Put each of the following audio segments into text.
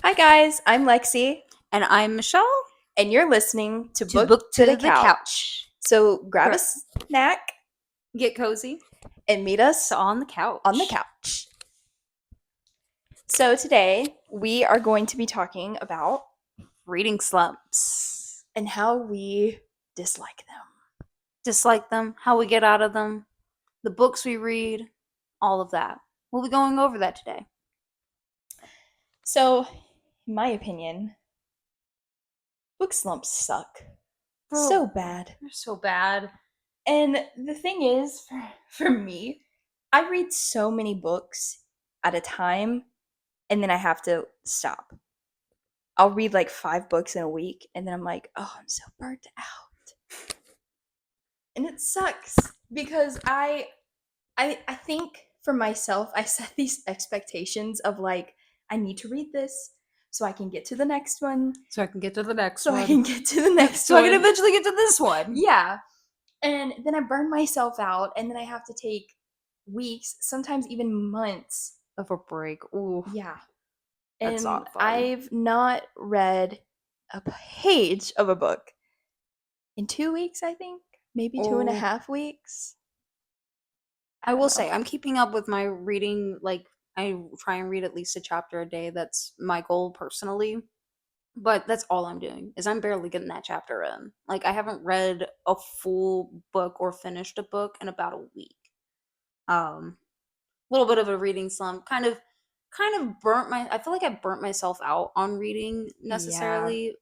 Hi guys, I'm Lexi, And I'm Michelle. and you're listening to To Book Book to the to the Couch. Couch. So grab a snack Get cozy. and meet us So on the couch. on the couch. So today we are going to be talking about Reading slumps. and how we dislike them. Dislike them, how we get out of them, the books we read, all of that. We'll be going over that today. So, in my opinion, book slumps suck. So bad. They're so bad. And the thing is, for me, I read so many books at a time, and then I have to stop. I'll read like 5 books in a week, and then I'm like, oh, I'm so burnt out. And it sucks because I think for myself, I set these expectations of like, I need to read this so I can get to the next one. So I can get to the next So one. I can get to the next so one. I can eventually get to this one. Yeah. And then I burn myself out, and then I have to take weeks, sometimes even months of a break. Ooh. Yeah. That's And not fun. I've not read a page of a book in 2 weeks, I think. Maybe 2.5 weeks. I will say, I'm keeping up with my reading. Like, I try and read at least a chapter a day. That's my goal personally. But that's all I'm doing, is I'm barely getting that chapter in. Like, I haven't read a full book or finished a book in about a week. Little bit of a reading slump. Kind of I feel like I burnt myself out on reading necessarily,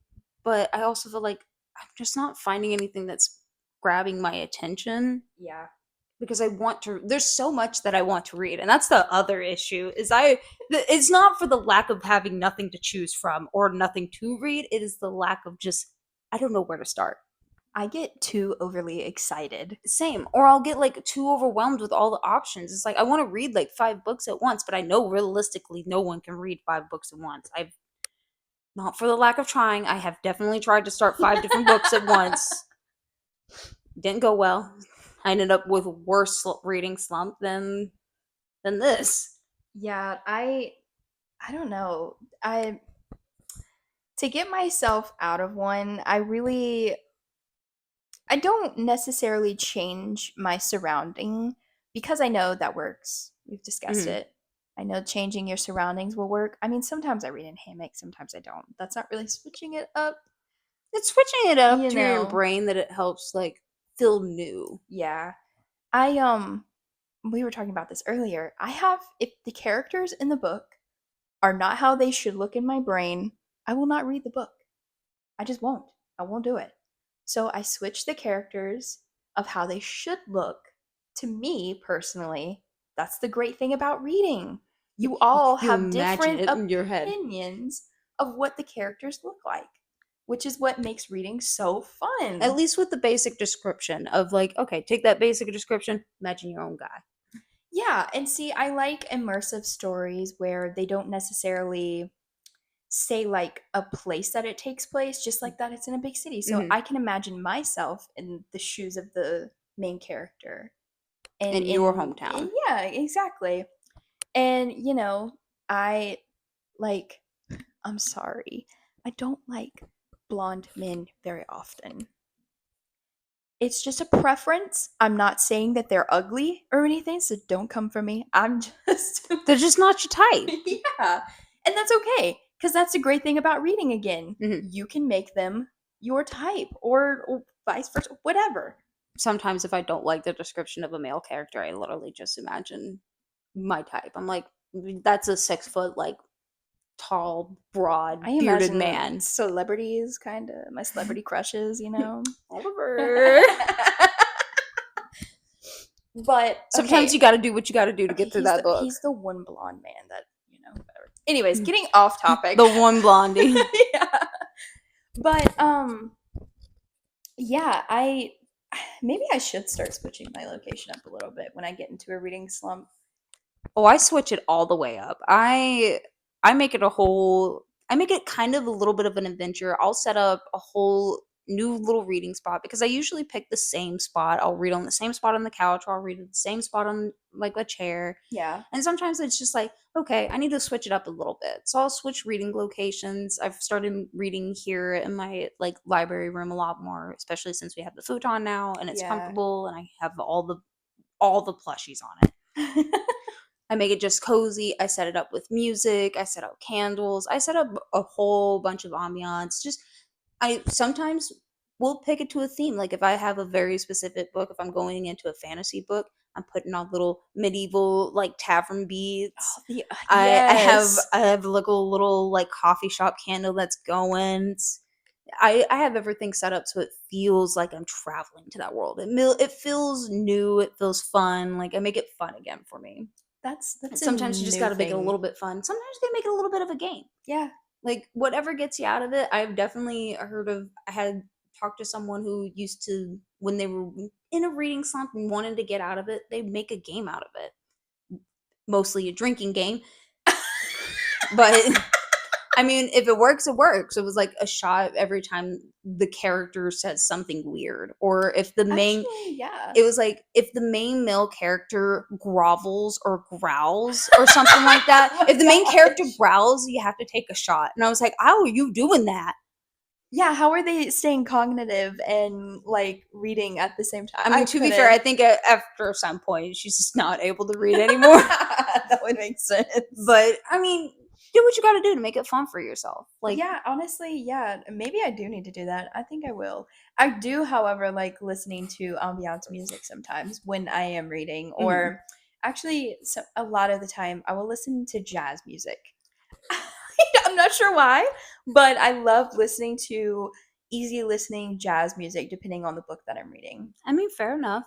but I also feel like I'm just not finding anything that's grabbing my attention. Yeah. Because I want to, there's so much that I want to read, and that's the other issue. It's not for the lack of having nothing to choose from or nothing to read. It is the lack of just, I don't know where to start. I get too overly excited. Same. Or I'll get like too overwhelmed with all the options. It's like I want to read like 5 books at once, but I know realistically no one can read 5 books at once. I've not for the lack of trying. I have definitely tried to start 5 different books at once. Didn't go well. I ended up with worse reading slump than this. Yeah, I don't know. To get myself out of one, I don't necessarily change my surrounding because I know that works. We've discussed it. I know changing your surroundings will work. I mean, sometimes I read in hammock, sometimes I don't. That's not really switching it up. It's switching it up You to your know. brain that it helps like feel new. Yeah. We were talking about this earlier. If the characters in the book are not how they should look in my brain, I will not read the book. I just won't. I won't do it. So I switch the characters of how they should look. To me personally, that's the great thing about reading. You all have different opinions of what the characters look like, which is what makes reading so fun. At least with the basic description of like, okay, take that basic description, imagine your own guy. Yeah, and see, I like immersive stories where they don't necessarily say like a place that it takes place, just like that it's in a big city. So I can imagine myself in the shoes of the main character. And in your hometown. Yeah, exactly. And I'm sorry. I don't like blonde men very often. It's just a preference. I'm not saying that they're ugly or anything, so don't come for me. I'm just They're just not your type. Yeah. And that's okay, because that's a great thing about reading again. You can make them your type or vice versa, whatever. Sometimes if I don't like the description of a male character, I literally just imagine my type. I'm like, that's a 6 foot, like, tall, broad, bearded man. Celebrities, kind of. My celebrity crushes, Whatever. But sometimes you got to do what you got to do to get through that book. He's the one blonde man that, whatever. Anyways, getting off topic. The one blondie. Yeah. But yeah, maybe I should start switching my location up a little bit when I get into a reading slump. Oh, I switch it all the way up. I make it kind of a little bit of an adventure. I'll set up a whole new little reading spot because I usually pick the same spot. I'll read on the same spot on the couch, or I'll read at the same spot on like a chair. Yeah. And sometimes it's just like, okay, I need to switch it up a little bit. So I'll switch reading locations. I've started reading here in my like library room a lot more, especially since we have the futon now and it's Yeah. comfortable and I have all the plushies on it. I make it just cozy. I set it up with music. I set out candles. I set up a whole bunch of ambiance. Just I sometimes will pick it to a theme. Like if I have a very specific book, if I'm going into a fantasy book, I'm putting on little medieval like tavern beats. Oh, the I yes. have like a little like coffee shop candle that's going. I have everything set up so it feels like I'm traveling to that world. It feels new. It feels fun. Like I make it fun again for me. That's a Sometimes you just got new to make it a thing. little bit fun. Sometimes you got to make it a little bit of a game. Yeah. Like whatever gets you out of it. I've definitely heard of. I had talked to someone who used to when they were in a reading slump and wanted to get out of it, they make a game out of it. Mostly a drinking game, but I mean, if it works, it works. It was like a shot every time the character says something weird, or if the main Actually, yeah. it was like if the main male character grovels or growls or something like that. Oh If the my main character gosh. growls, you have to take a shot. And I was like, how are you doing that? Yeah, how are they staying cognitive and like reading at the same time? I I mean, to be fair, I couldn't. think after some point she's just not able to read anymore. That would make sense. But I mean, do what you got to do to make it fun for yourself. Like, Yeah, honestly, yeah, maybe I do need to do that. I think I will. I do, however, like listening to ambiance music sometimes when I am reading, mhm. or actually, a lot of the time, I will listen to jazz music. I'm not sure why, but I love listening to easy listening jazz music depending on the book that I'm reading. I mean, fair enough.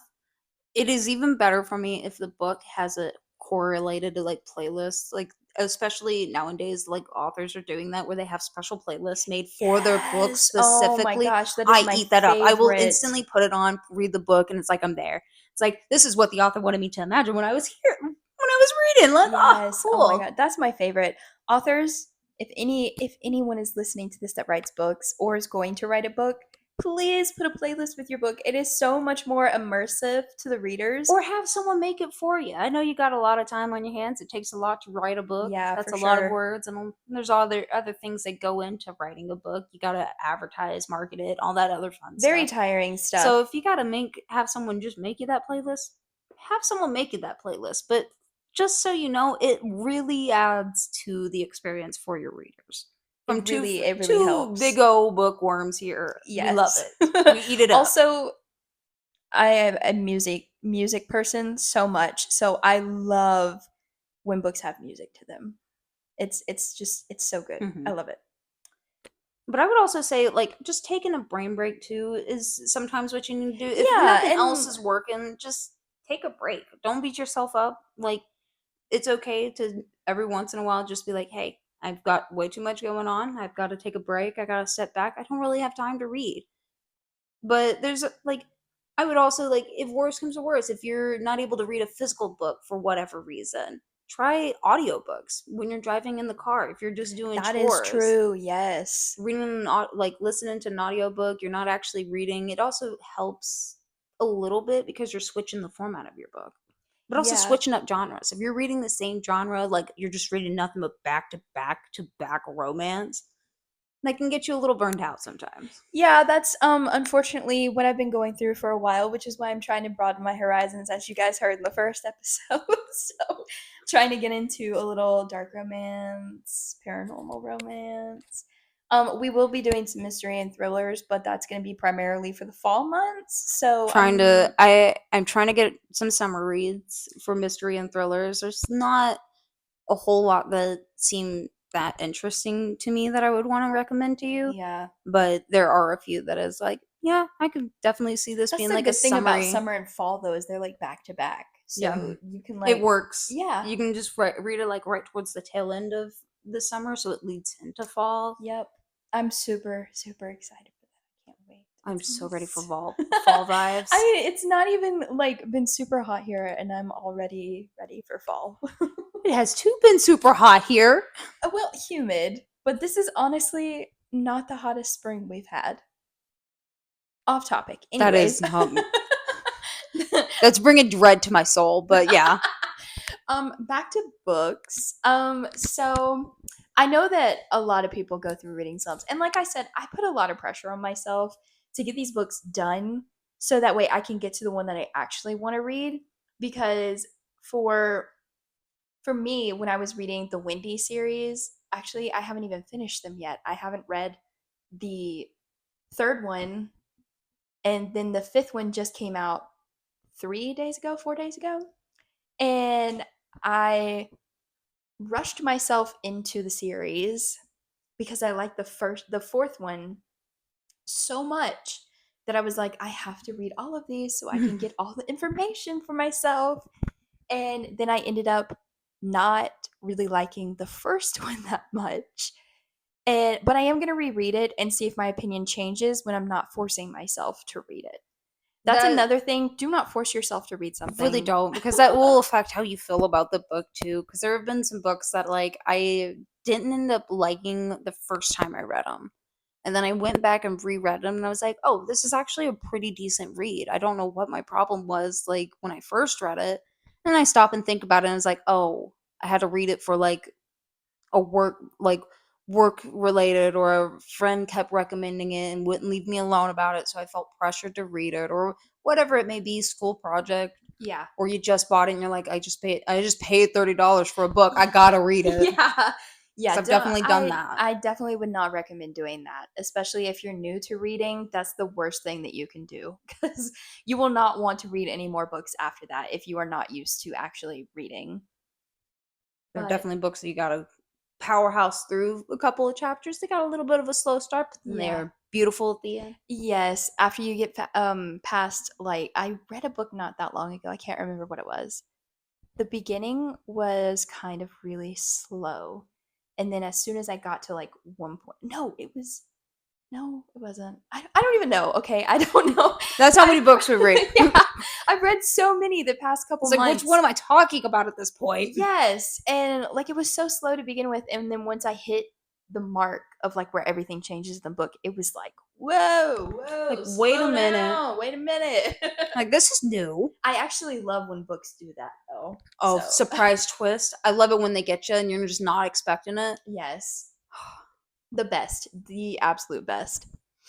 It is even better for me if the book has it correlated to like playlists, like especially nowadays, like authors are doing that where they have special playlists made for their book Yes. Oh my specifically. gosh, that is I my eat that up. I will favorite. instantly put it on, read the book, and it's like I'm there. It's like this is what the author wanted me to imagine when I was here, when I was reading. Like, oh, Yes. Oh my cool. god, that's my favorite. Authors, if anyone is listening to this that writes books or is going to write a book, please put a playlist with your book. It is so much more immersive to the readers. Or have someone make it for you. I know you got a lot of time on your hands. It takes a lot to write a book. Yeah, That's for a lot of sure. words, and there's other things that go into writing a book. You got to advertise, market it, all that other fun Very stuff. tiring So stuff. if you got to have someone just make you that playlist, have someone make you that playlist. But just so you know, it really adds to the experience for your readers. From It really two big helps. old bookworms here, we love Yes. it. We eat it up. Also, I am a music person so much. So I love when books have music to them. It's so good. I Mhm. love it. But I would also say, like, just taking a brain break too is sometimes what you need to do. If Yeah, nothing else and is working, just take a break. Don't beat yourself up. Like, it's okay to every once in a while just be like, hey, I've got way too much going on. I've got to take a break. I got to step back. I don't really have time to read. But there's like, I would also like, if worse comes to worse, if you're not able to read a physical book for whatever reason, try audiobooks when you're driving in the car. If you're just doing that is chores, true. Yes. reading like listening to an audiobook, you're not actually reading. It also helps a little bit because you're switching the format of your book, but also Yeah. switching up genres. If you're reading the same genre, like you're just reading nothing but back to back to back romance, that can get you a little burned out sometimes. Yeah, that's unfortunately what I've been going through for a while, which is why I'm trying to broaden my horizons as you guys heard in the first episode. So, trying to get into a little dark romance, paranormal romance. We will be doing some mystery and thrillers, but that's going to be primarily for the fall months. So, I'm trying to get some summer reads for mystery and thrillers. There's not a whole lot that seem that interesting to me that I would want to recommend to you. yeah. But there are a few that is like, yeah, I could definitely see this That's being the like a good thing about summary. summer and fall though is they're like back to back. Yeah, So, you can it like works. yeah. You can just read it like right towards the tail end of the summer, so it leads into fall. Yep. I'm super, super excited for that. I can't wait. I'm It's gonna so be ready for so fall vibes. I mean, it's not even like been super hot here and I'm already ready for fall. It has too been super hot here. Well, humid, but this is honestly not the hottest spring we've had. Off topic. That Anyways. is that's bringing dread to my soul, but yeah. Back to books. So I know that a lot of people go through reading slumps, and like I said, I put a lot of pressure on myself to get these books done so that way I can get to the one that I actually want to read. Because for for me, when I was reading the Wendy series, actually I haven't even finished them yet. I haven't read the third one, and then the fifth one just came out 3 days ago, 4 days ago. And I rushed myself into the series because I liked the fourth one so much that I was like, I have to read all of these so I can get all the information for myself. And then I ended up not really liking the first one that much. But I am gonna reread it and see if my opinion changes when I'm not forcing myself to read it. That's That another thing. Do not force yourself to read really something. don't, because that will affect how you feel about the book too. Because there have been some books that like I didn't end up liking the first time I read them, and then I went back and reread them, and I was like, oh, this is actually a pretty decent read. I don't know what my problem was like when I first read it, and I stop and think about it, and it's like, oh, I had to read it for like a work related, or a friend kept recommending it and wouldn't leave me alone about it, so I felt pressured to read it, or whatever it may be, school project, Yeah. or you just bought it and you're like, I just paid $30 for a book, I gotta read it. Yeah. Because Yeah, I've don't definitely done that. I definitely would not recommend doing that, especially if you're new to reading. That's the worst thing that you can do because you will not want to read any more books after that if you are not used to actually reading. There are But definitely books that you gotta powerhouse through a couple of chapters. They got a little bit of a slow start, but then yeah. they're beautiful at the end. Yes, after you get past, like, I read a book not that long ago. I can't remember what it was. The beginning was kind of really slow. And then as soon as I got to like one point, no, it was no, it wasn't. I don't even know. Okay, I don't know. That's how many books we read. Yeah, I've read so many the past couple It's like, which one months. am I talking about at this point? Yes, and like it was so slow to begin with, and then once I hit the mark of like where everything changes in the book, it was like, whoa, Like, whoa, wait a slow minute. down, wait a minute. Like, this is new. I actually love when books do that though. Oh, So surprise twist. I love it when they get you and you're just not expecting it. yes, the best, the absolute best.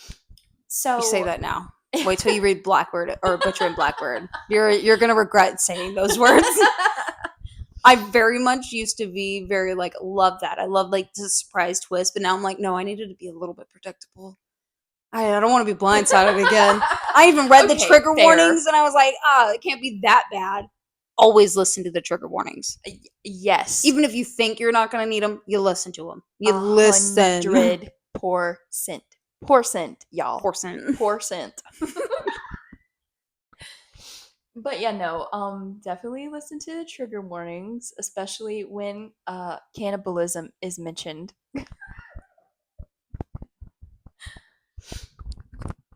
You say So that now. Wait till you read Blackbird or Butcher and Blackbird. You're gonna regret saying those words. I very much used to be very like love that. I love like the surprise twist, but now I'm like, no, I needed to be a little bit predictable. I don't want to be blindsided again. I even read the Okay, trigger fair. warnings and I was like, it can't be that bad. Always listen to the trigger warnings. Yes, Even if you think you're not going to need them, you listen to them. You listen. 100%. Percent, y'all. Porcent. Percent. But yeah, no, definitely listen to the trigger warnings, especially when cannibalism is mentioned.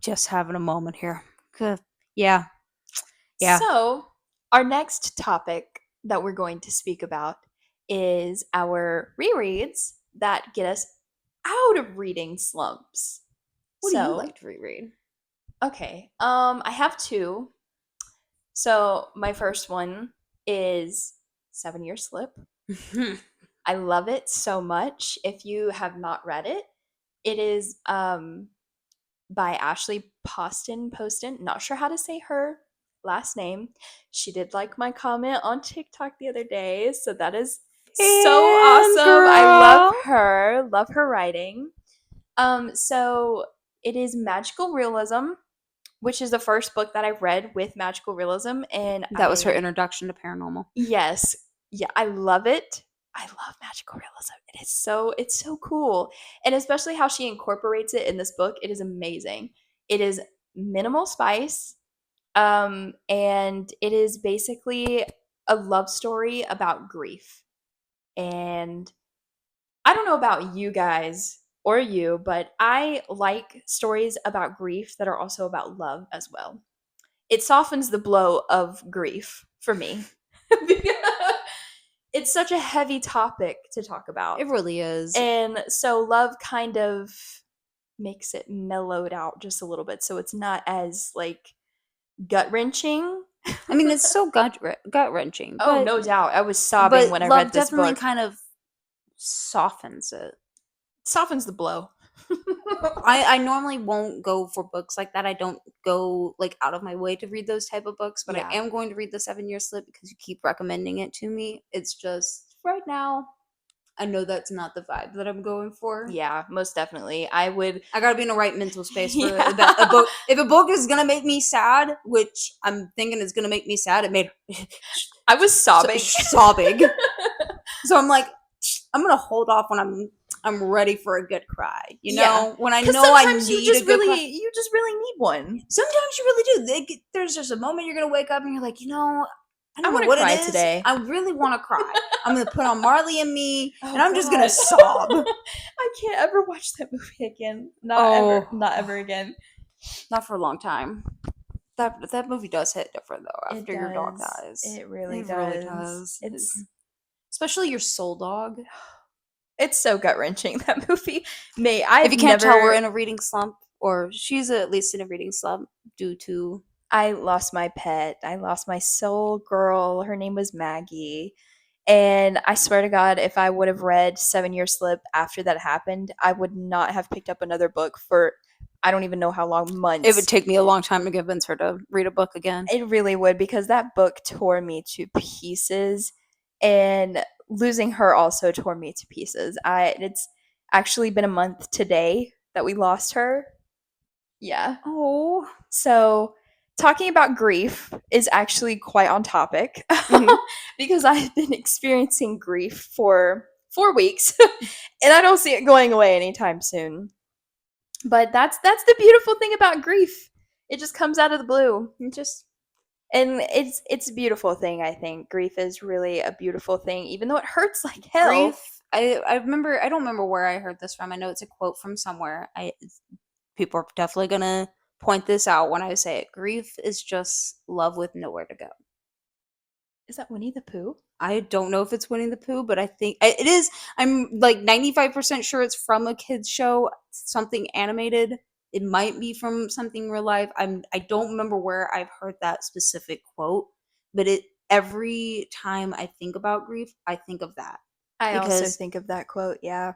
Just having a moment here. Good. Yeah. Yeah. So, our next topic that we're going to speak about is our rereads that get us out of reading slumps. What do you So, like to reread? okay, I have two. So, my first one is 7 Year Slip. I love it so much. If you have not read it, it is by Ashley Poston. Not sure how to say her last name. She did like my comment on TikTok the other day, so that is so And awesome. I love girl. her. Love her writing. So it is magical realism, which is the first book that I've read with magical realism, and That was her I introduction to paranormal. yes, yeah, I love it. I love magical realism. It's so cool. And especially how she incorporates it in this book, it is amazing. It is minimal spice. And it is basically a love story about grief. And I don't know about you guys or you, but I like stories about grief that are also about love as well. It softens the blow of grief for me. It's such a heavy topic to talk about. It really is. And so love kind of makes it mellowed out just a little bit so it's not as like gut wrenching. I mean, it's so gut wrenching, Oh, no doubt. I was sobbing but when I love read this definitely book. kind of softens it. Softens the blow. I normally won't go for books like that. I don't go like out of my way to read those type of books, but I Yeah. am going to read the 7 Year Slip because you keep recommending it to me. It's just right now, I know that's not the vibe that I'm going for. Yeah, most definitely. I would. I gotta be in the right mental space for a Yeah. book. If a book is gonna make me sad, which I'm thinking is gonna make me sad, it made I was sobbing. sobbing. So I'm like, I'm gonna hold off when I'm ready for a good cry. You Yeah. know, when I Because know I sometimes need a good cry. you just really need one. Sometimes you really do. There's just a moment you're gonna wake up and you're like, I I don't know want to what it cry is. today. I really want to cry. I'm gonna put on Marley and Me, Oh and I'm just gonna God. sob. I can't ever watch that movie again. Not ever. Oh, Not ever again. not for a long time. That movie does hit different though It after your dog does. dies. It really It really does. does. Especially your soul dog. It's so gut wrenching, that movie. If I've you can't tell, we're never. in a reading slump, or she's at least in a reading slump due to. I lost my pet. I lost my soul girl. Her name was Maggie. And I swear to God, if I would have read 7 Year Slip after that happened, I would not have picked up another book for I don't even know how long, It would months. take me a long time to convince her to read a book again. It really would because that book tore me to pieces. And losing her also tore me to pieces. It's actually been a month today that we lost her. Yeah. Oh. So, talking about grief is actually quite on topic Mhm. because I've been experiencing grief for 4 weeks and I don't see it going away anytime soon. But that's the beautiful thing about grief. It just comes out of the blue. And it's a beautiful thing, I think. Grief is really a beautiful thing, even though it hurts like hell. Grief. I remember. I don't remember where I heard this from. I know it's a quote from somewhere. People are definitely gonna point this out when I say it. Grief is just love with nowhere to go. Is that Winnie the Pooh? I don't know if it's Winnie the Pooh, but I think it is. I'm like 95% sure it's from a kids show, something animated. It might be from something real life. I don't remember where I've heard that specific quote, but it every time I think about grief, I think of that I also because think of that quote, yeah.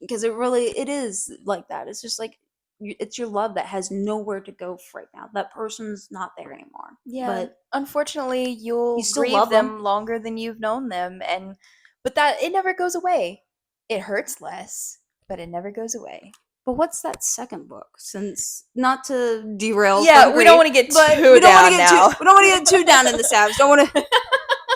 it is like that. It's just like it's your love that has nowhere to go right now. That person's not there anymore, Yeah, but unfortunately, you you'll still grieve love them. them longer than you've known them, and but that it never goes away. It hurts less, but it never goes away. But what's that second book? Since not to derail Yeah, from we don't grief, want to get but too down now. we don't want to get too down in the saps. Don't want to.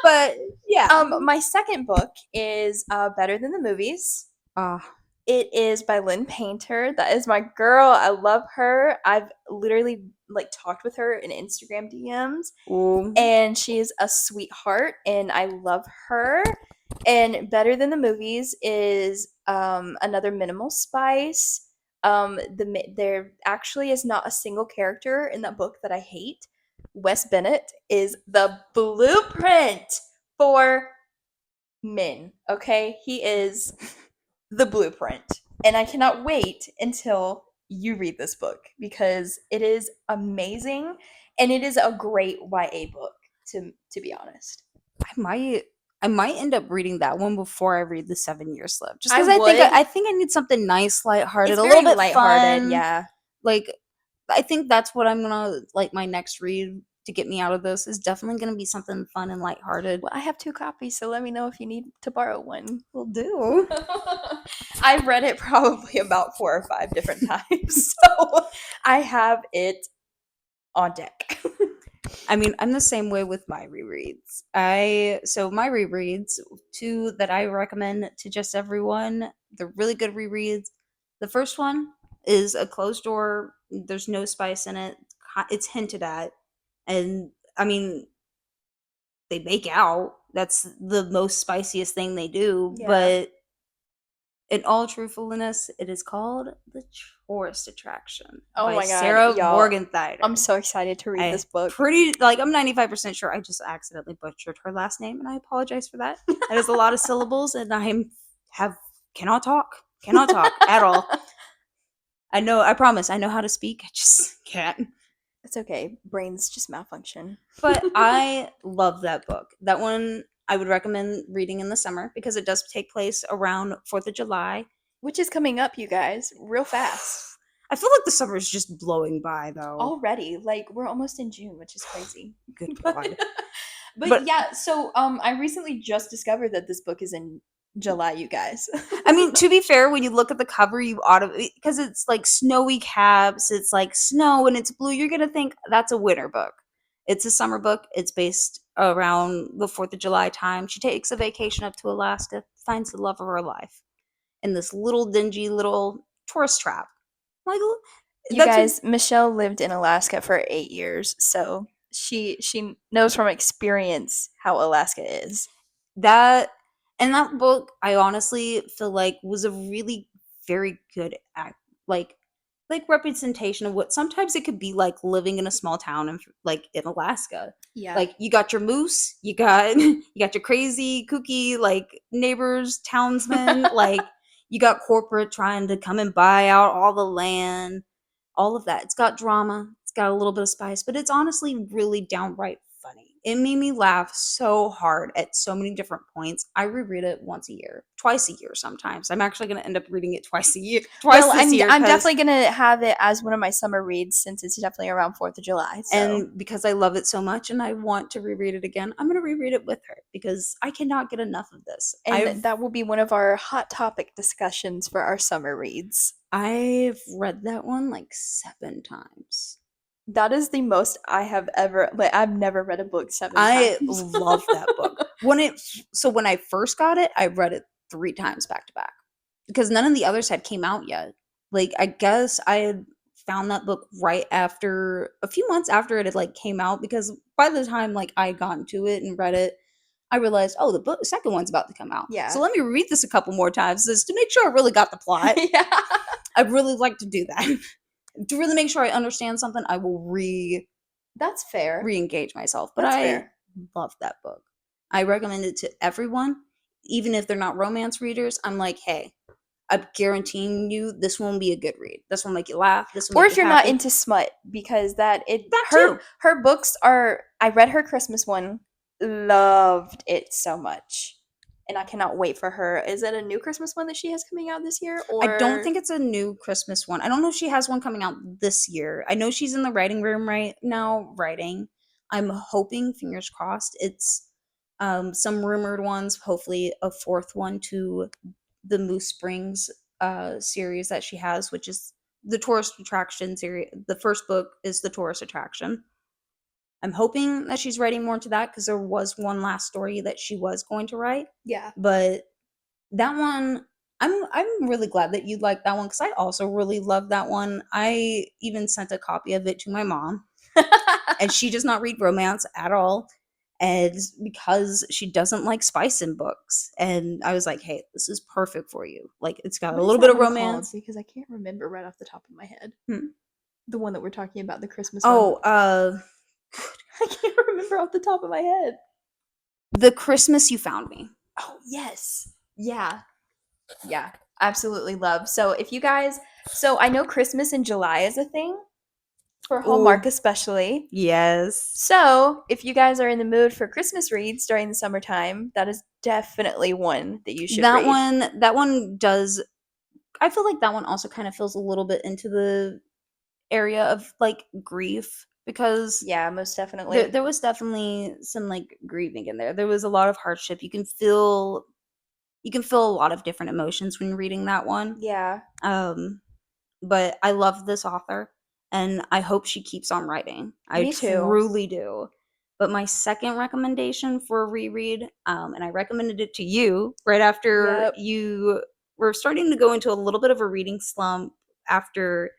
But yeah. My second book is Better Than the Movies. Uh, It is by Lynn Painter. That is my girl. I love her. I've literally like talked with her in Instagram DMs, ooh. and she is a sweetheart, and I love her. And Better Than the Movies is another minimal spice. There actually is not a single character in that book that I hate. Wes Bennett is the blueprint for men. Okay, he is the blueprint, and I cannot wait until you read this book because it is amazing, and it is a great YA book. To be honest, I might. I might end up reading that one before I read the 7 Year Slip, just I because would. I think I need something nice, lighthearted, It's a little very bit lighthearted, fun. yeah. Like I think that's what I'm gonna like my next read to get me out of this is definitely gonna be something fun and lighthearted. Well, I have 2 copies, so let me know if you need to borrow one. Will do. I've read it probably about 4 or 5 different times, so I have it on deck. I mean, I'm the same way with my rereads. So my rereads, two that I recommend to just everyone, they're really good rereads. The first one is a closed door. There's no spice in it. It's hinted at, and I mean, they make out. That's the most spiciest thing they do. Yeah. But in all truthfulness, it is called The Tourist Attraction Oh by my god, Sarah y'all. Morgenthaler. I'm so excited to read this book. I'm 95% sure I just accidentally butchered her last name and I apologize for that. That is a lot of syllables and I cannot talk at all. I promise, I know how to speak. I just can't. It's okay. Brains just malfunction. But I love that book. That one I would recommend reading in the summer because it does take place around 4th of July. Which is coming up, you guys, real fast. I feel like the summer is just blowing by though. Already. Like, we're almost in June, which is crazy. Good God. But yeah, so I recently just discovered that this book is in July, you guys. I mean, to be fair, when you look at the cover, you because it's like snowy caps, it's like snow and it's blue, you're gonna think that's a winter book. It's a summer book. It's based around the 4th of July time. She takes a vacation up to Alaska, finds the love of her life in this little dingy little tourist trap. Like, You guys, Michelle lived in Alaska for 8 years, so she knows from experience how Alaska is. that and that book I honestly feel like was a really very good act like representation of what sometimes it could be like living in a small town in like in Alaska. Yeah. Like you got your moose, you got you got your crazy kooky like neighbors, townsmen, like you got corporate trying to come and buy out all the land, all of that. It's got drama, it's got a little bit of spice, but it's honestly really downright funny. It made me laugh so hard at so many different points. I reread it once a year, twice a year sometimes. I'm actually going to end up reading it twice a year. I'm definitely going to have it as one of my summer reads since it's definitely around 4th of July. So. And because I love it so much and I want to reread it again, I'm going to reread it with her because I cannot get enough of this. And that will be one of our hot topic discussions for our summer reads. I've read that one like 7 times. That is the most I have ever, like, I've never read a book 7 times. I love that book. When I first got it, I read it 3 times back to back because none of the others had came out yet. Like, I guess I had found that book right after, a few months after it had like came out, because by the time like I got into it and read it, I realized, oh, the second one's about to come out. Yeah. So let me read this a couple more times just to make sure I really got the plot. Yeah. I'd really like to do that. To really make sure I understand something, I will That's fair. re-engage myself. But That's I fair. love that book. I recommend it to everyone, even if they're not romance readers. I'm like, hey, I'm guaranteeing you this won't be a good read. This will make you laugh. This will Or make if you you're happy. not into smut, because too. her books are. I read her Christmas one, loved it so much, and I cannot wait for her. Is it a new Christmas one that she has coming out this year? Or I don't think it's a new Christmas one. I don't know if she has one coming out this year. I know she's in the writing room right now writing. I'm hoping, fingers crossed, it's some rumored ones, hopefully a 4th one to the Moose Springs series that she has, which is the tourist attraction series. The first book is the tourist attraction. I'm hoping that she's writing more into that because there was one last story that she was going to write. Yeah. But that one, I'm really glad that you liked that one because I also really love that one. I even sent a copy of it to my mom, and she does not read romance at all. And because she doesn't like spice in books, and I was like, "Hey, this is perfect for you. Like, it's got a little bit of romance." Because I can't remember right off the top of my head. Hmm. The one that we're talking about, the Christmas one. I can't remember off the top of my head. The Christmas You Found Me. Oh, yes. Yeah. Yeah. Absolutely love. So if you guys, so I know Christmas in July is a thing. For Hallmark, especially. Yes. So, if you guys are in the mood for Christmas reads during the summertime, that is definitely one that you should read. That one does. I feel like that one also kind of feels a little bit into the area of like grief because yeah, most definitely there was definitely some like grieving in there. There was a lot of hardship. You can feel a lot of different emotions when reading that one. Yeah. But I love this author. And I hope she keeps on writing. Me too. Truly do. But my second recommendation for a reread, and I recommended it to you right after you were starting to go into a little bit of a reading slump after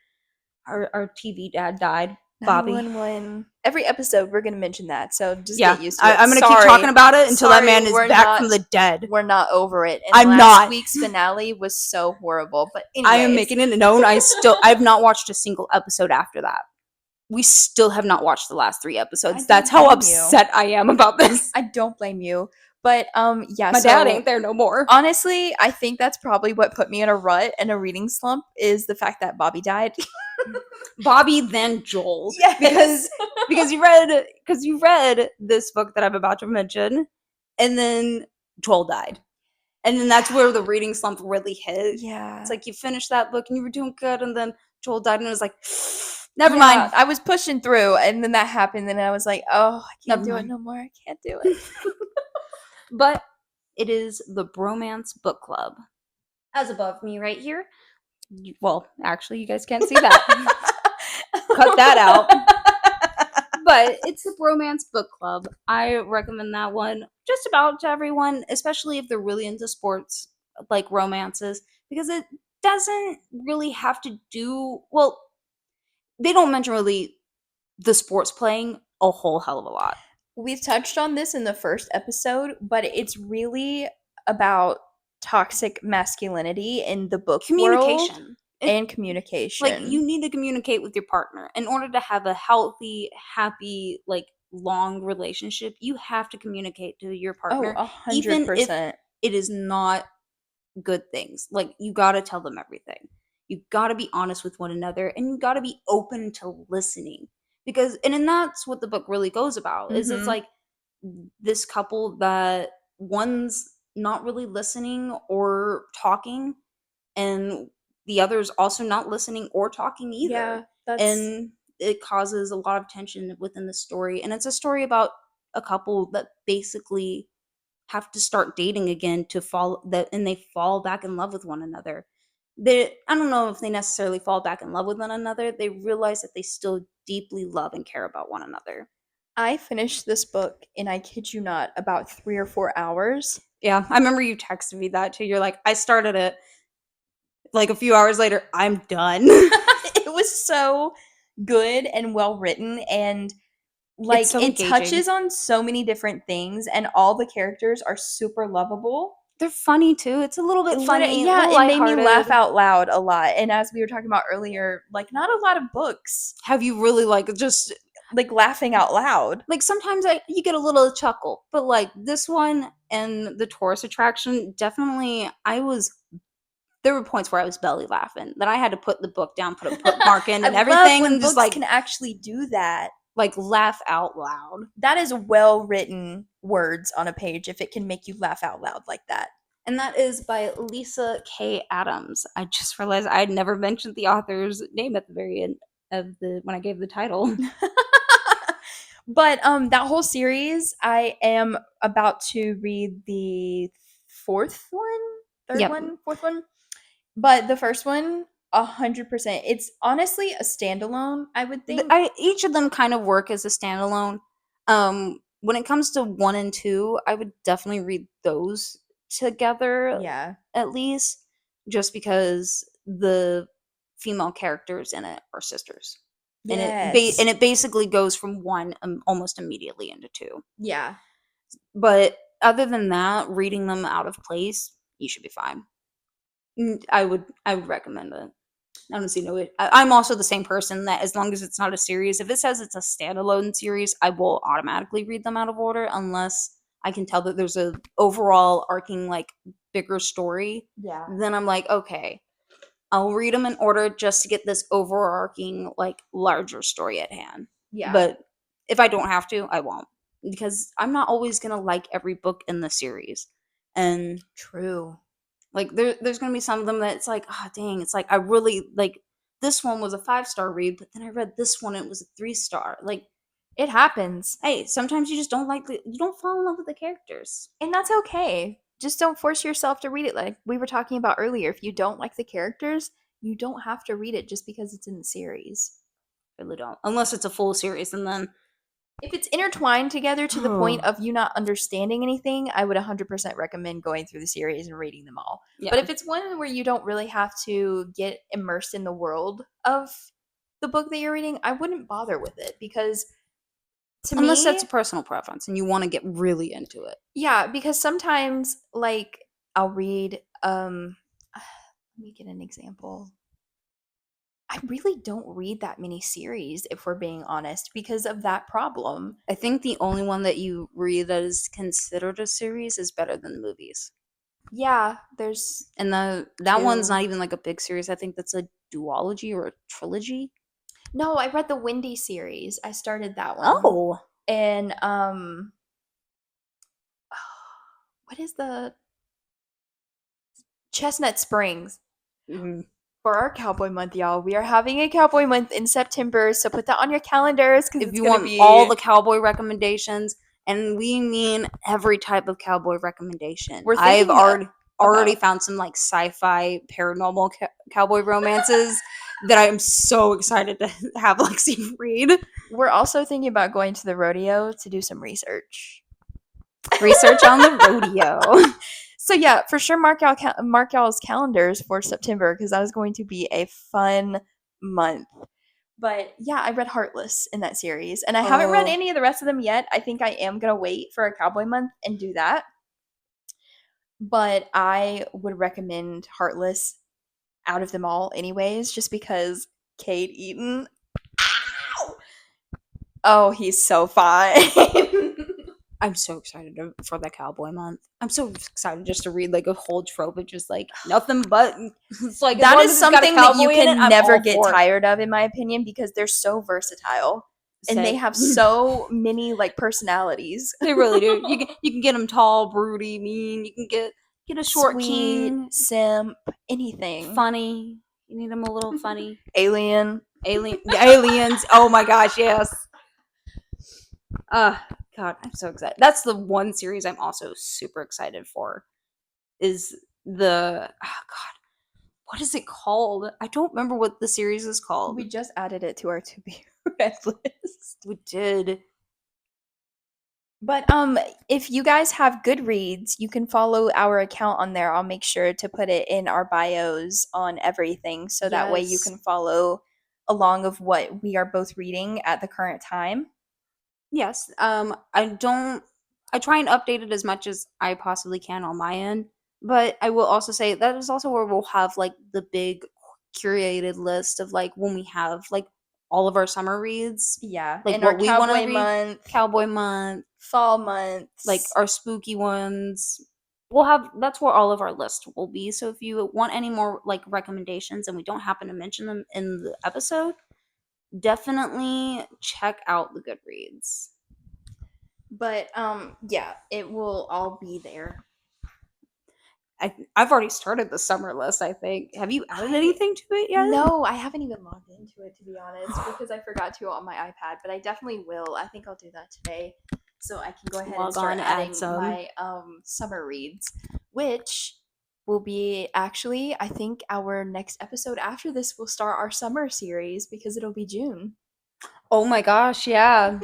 our TV dad died, Bobby. 911. Every episode, we're going to mention that. So just get used to it. I'm going to keep talking about it until that man is back from the dead. We're not over it. And last week's finale was so horrible. But anyways. I am making it known. I've not watched a single episode after that. We still have not watched the last 3 episodes. That's how upset I am about this. I don't blame you. But yeah, My dad so ain't there no more. honestly, I think that's probably what put me in a rut and a reading slump is the fact that Bobby died. Bobby then Joel, Yes. because you read this book that I'm about to mention, and then Joel died, and then that's where the reading slump really hit. It's Yeah. like you finished that book and you were doing good, and then Joel died, and it was like, never Yeah, mind, I was pushing through and then that happened and I was like, "Oh, I can't never do it mind. no more. I can't do it." But it is the Bromance Book Club, as above me right here. Well, actually, you guys can't see that. Cut that out. But it's the Bromance Book Club. I recommend that one just about to everyone, especially if they're really into sports, like romances, because it doesn't really have to do well. They don't mention really the sports playing a whole hell of a lot. We've touched on this in the first episode, but it's really about toxic masculinity in the book world Communication. and Like you communication. need to communicate with your partner in order to have a healthy, happy, like long relationship. You have to communicate to your Oh, partner, a even if 100%. it is not good things. Like you got to tell them everything. You got to be honest with one another, and you got to be open to listening, because and that's what the book really goes about. Is it's Mhm. like this couple that one's not really listening or talking, and the other's also not listening or talking either. Yeah, that's And it causes a lot of tension within the story. And it's a story about a couple that basically have to start dating again to fall that and they fall back in love with one another. I don't know if they necessarily fall back in love with one another. They realize that they still deeply love and care about one another. I finished this book in, I kid you not, about 3 or 4 hours. Yeah, I remember you texted me that too. You're like, I started it like a few hours later, I'm done. It was so good and well written and It's like so it engaging. touches on so many different things and all the characters are super lovable. They're funny too. It's a little bit funny, a Yeah, little it made me laugh lighthearted. out loud a lot. And as we were talking about earlier, like not a lot of books Have you really like just like laughing out loud. like sometimes you get a little chuckle, but like this one and the tourist attraction, definitely I was there were points where I was belly laughing. Then I had to put the book down, put a bookmark in I and love everything, when and just books can actually do that. like laugh out loud. That is well written words on a page if it can make you laugh out loud like that. And that is by Lisa K. Adams. I just realized I had never mentioned the author's name at the very end of the when I gave the title. But that whole series, I am about to read the fourth one, third Yep. one, fourth one. But the first one, 100%. It's honestly a standalone, I would think. Each of them kind of work as a standalone. When it comes to 1 and 2, I would definitely read those together Yeah. at least, just because the female characters in it are sisters, and Yes. it basically goes from 1 almost immediately into 2. Yeah. But other than that, reading them out of place, you should be fine. I would recommend it. I don't see no. I'm also the same person that as long as it's not a series, if it says it's a standalone series, I will automatically read them out of order unless I can tell that there's a overall arcing like bigger story. Yeah. Then I'm like, okay, I'll read them in order just to get this overarching like larger story at hand. Yeah. But if I don't have to, I won't, because I'm not always gonna like every book in the series, and True. like there's gonna be some of them that it's like, oh dang, it's like I really like this one was a 5-star read, but then I read this one and it was a 3-star. Like, It happens. hey, sometimes you just don't you don't fall in love with the characters. And that's okay. Just don't force yourself to read it like we were talking about earlier. If you don't like the characters, you don't have to read it just because it's in the series. Really don't. Unless it's a full series and then If it's intertwined together to the point oh of you not understanding anything, I would 100% recommend going through the series and reading them all. But yeah. if it's one where you don't really have to get immersed in the world of the book that you're reading, I wouldn't bother with it because to Unless that's me, a personal preference and you want to get really into it. yeah, because sometimes like I'll read let me get an example. I really don't read that many series, if we're being honest, because of that problem. I think the only one that you read that is considered a series is Better Than the Movies. Yeah, there's And that one's two. not even like a big series. I think that's a duology or a trilogy. No, I read the Wendy series. I started that one. Oh. And what is the Chestnut Springs? Mhm. For our cowboy month, y'all. We are having a cowboy month in September, so put that on your calendars because If it's you gonna want all be. the cowboy recommendations, and we mean every type of cowboy recommendation. We're I've thinking already about. found some like sci-fi paranormal cowboy romances that I am so excited to have Lexi read. We're also thinking about going to the rodeo to do some research. Research on the rodeo. So yeah, for sure, mark y'all's calendars for September because that is going to be a fun month. But yeah, I read Heartless in that series, and I haven't read Oh, any of the rest of them yet. I think I am gonna wait for a cowboy month and do that. But I would recommend Heartless out of them all, anyways, just because Cade Eaton. Ow! Oh, he's so fine. I'm so excited for the cowboy month. I'm so excited just to read like a whole trope of just like nothing but it's like as That long is as it's got a something that you cowboy in it, can I'm never all get for it. tired of, in my opinion, because they're so versatile and they Say have so many like personalities. they really do. You can get them tall, broody, mean. You can get a short Sweet, king, simp, anything. funny. You need them a little funny. Alien. Aliens. Oh my gosh, yes. Uh God, I'm so excited. That's the one series I'm also super excited for. Is the God, what is it called? I don't remember what the series is called. We just added it to our to be read list. We did. But if you guys have Goodreads, you can follow our account on there. I'll make sure to put it in our bios on everything so that way you Yes. can follow along of what we are both reading at the current time. Yes. I try and update it as much as I possibly can on my end. But I will also say that is also where we'll have like the big curated list of like when we have like all of our summer reads, Yeah, like in our what we want to cowboy read, month, Cowboy Month, fall like months. our spooky ones. We'll have that's where all of our list will be. So if you want any more like recommendations and we don't happen to mention them in the episode, definitely check out the Goodreads. But yeah, it will all be there. I've already started the summer list, I think. Have you added I anything to it yet? No, I haven't even logged into it to be honest because I forgot to on my iPad, but I definitely will. I think I'll do that today so I can go ahead and Log start on, add adding some. my summer reads, which will be actually I think our next episode after this will start our summer series because it'll be June. Oh my gosh, yeah.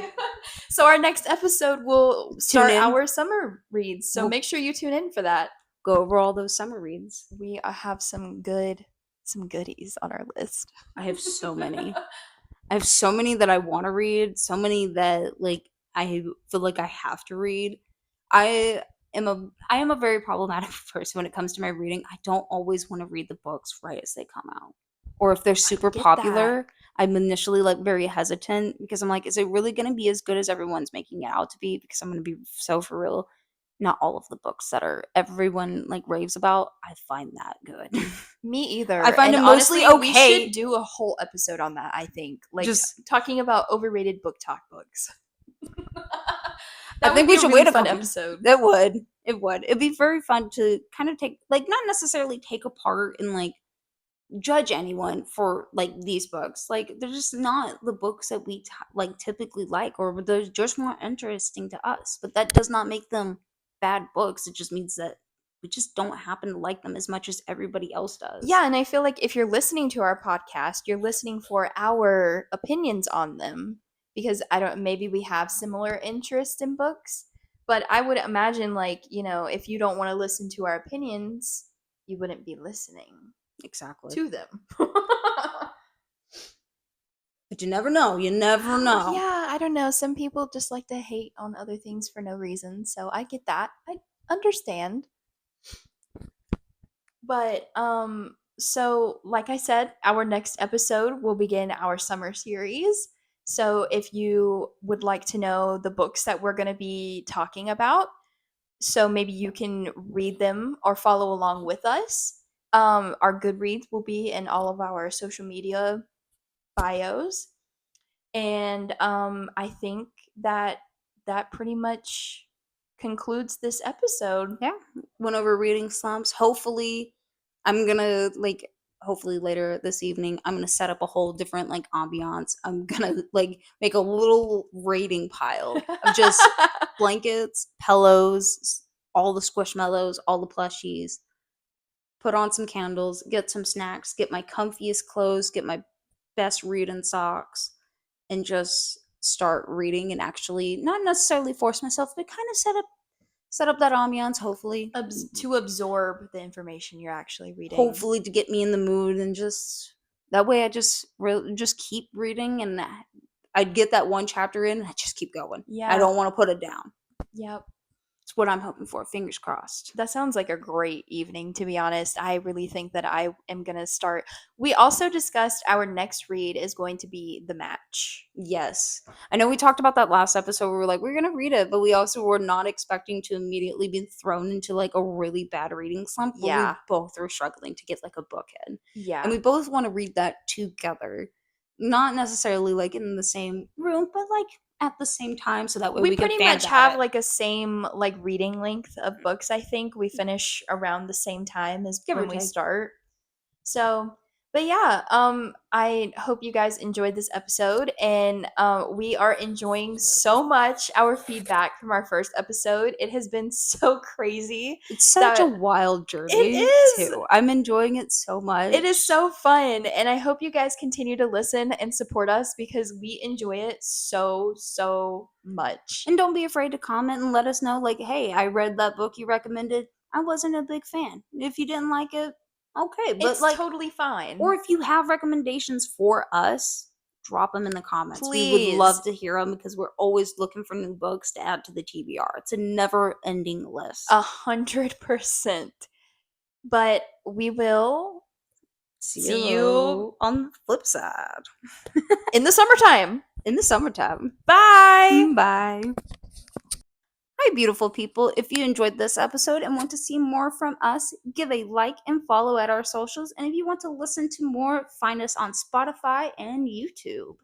So our next episode will Tune start in. our summer reads. So We'll make sure you tune in for that. go over all those summer reads. We have some goodies on our list. I have so many. I have so many that I want to read, so many that like I feel like I have to read. I I am a very problematic person when it comes to my reading. I don't always want to read the books right as they come out. Or if they're I super get that. popular, I'm initially like very hesitant because I'm like, is it really going to be as good as everyone's making it out to be? Because I'm going to be so for real. Not all of the books that are everyone like raves about, I find that good. Me I either. find And it mostly honestly, we should okay. do a whole episode on that, I think. Like Just talking about overrated book talk books. I That would think be we a should really wait a fun couple. episode. It would. It would. It'd be very fun to kind of take, like, not necessarily take apart and like judge anyone for like these books. Like, they're just not the books that we like typically like, or they're just more interesting to us. But that does not make them bad books. It just means that we just don't happen to like them as much as everybody else does. Yeah, and I feel like if you're listening to our podcast, you're listening for our opinions on them because I don't maybe we have similar interest in books, but I would imagine like, if you don't want to listen to our opinions, you wouldn't be listening Exactly. to them. But you never know. You never know. Yeah, I don't know. Some people just like to hate on other things for no reason, so I get that. I understand. But So, like I said, our next episode will begin our summer series. So, if you would like to know the books that we're going to be talking about, so maybe you can read them or follow along with us. Our Goodreads will be in all of our social media bios. And I think that that pretty much concludes this episode. Yeah, went over reading slumps. Hopefully, I'm gonna like. Hopefully later this evening, I'm gonna set up a whole different like ambiance. I'm gonna like make a little rating pile of just blankets, pillows, all the squishmallows, all the plushies. Put on some candles, get some snacks, get my comfiest clothes, get my best reading socks, and just start reading and actually not necessarily force myself, but kind of set up that ambiance. To absorb the information you're actually reading. Hopefully to get me in the mood and just that way I just keep reading and I'd get that one chapter in and I just keep going. I Yeah. don't want to put it down. Yep. It's what I'm hoping for. Fingers crossed. That sounds like a great evening, to be honest. I really think that I am going to start. We also discussed our next read is going to be The Match. Yes. I know we talked about that last episode. We were like, we're going to read it, but we also were not expecting to immediately be thrown into like a really bad reading slump. But we Yeah. both were struggling to get like a book in. Yeah. And we both want to read that together. Not necessarily like in the same room, but like at the same time so that way We we can pretty fan much about have it. like a same like reading length of books. I think we finish around the same time as Give or when we take. start. So, but yeah, I hope you guys enjoyed this episode, and we are enjoying so much our feedback from our first episode. It has been so crazy It's such a that wild it journey is. too. I'm enjoying it so much. It is so fun, and I hope you guys continue to listen and support us because we enjoy it so much. And don't be afraid to comment and let us know, like, hey, I read that book you recommended. I wasn't a big fan. If you didn't like it, okay. But It's like, totally or fine. if you have recommendations for us, drop them in the comments. We would Please. love to hear them because we're always looking for new books to add to the TBR. It's a never ending list. 100%. But we will see you on the flip side in the summertime. in the summertime. Bye. Bye. Hi, beautiful people. If you enjoyed this episode and want to see more from us, give a like and follow at our socials. And if you want to listen to more, find us on Spotify and YouTube.